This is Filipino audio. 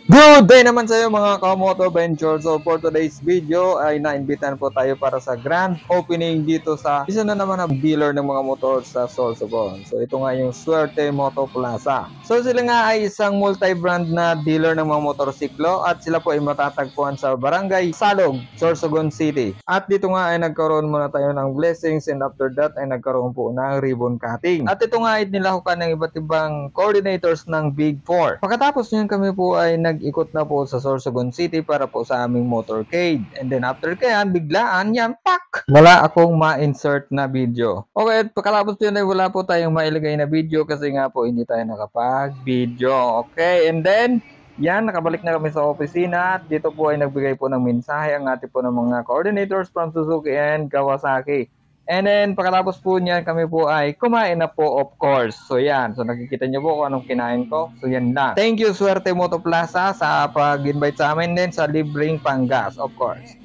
Good day naman sa iyo mga Kamoto Venture. So for today's video ay naimbitan po tayo para sa grand opening dito sa isa na naman na dealer ng mga motor sa Sorsogon. So ito nga yung Suerte Moto Plaza. So sila nga ay isang multi-brand na dealer ng mga motorsiklo at sila po ay matatagpuan sa Barangay Salog, Sorsogon City. At dito nga ay nagkaroon muna tayo ng blessings and after that ay nagkaroon po ng ribbon cutting. At ito nga ay nilahukan ng iba't ibang coordinators ng Big Four. Pagkatapos nyo kami po ay nag-ikot na po sa Sorsogon City para po sa aming motorcade. And then after kaya, biglaan yan, pak! Wala akong ma-insert na video. Okay, pagkatapos yun ay wala po tayong mailagay na video kasi nga po hindi tayo nakapag-video. Okay, and then yan, nakabalik na kami sa opisina at dito po ay nagbigay po ng mensahe ang ating po ng mga coordinators from Suzuki and Kawasaki. And then, pagkatapos po niyan, kami po ay kumain na po, of course. So, yan. So, nakikita niyo po kung anong kinain ko. So, yan lang. Thank you, Suerte Moto Plaza, sa pag-invite sa amin din sa libreng panggas, of course.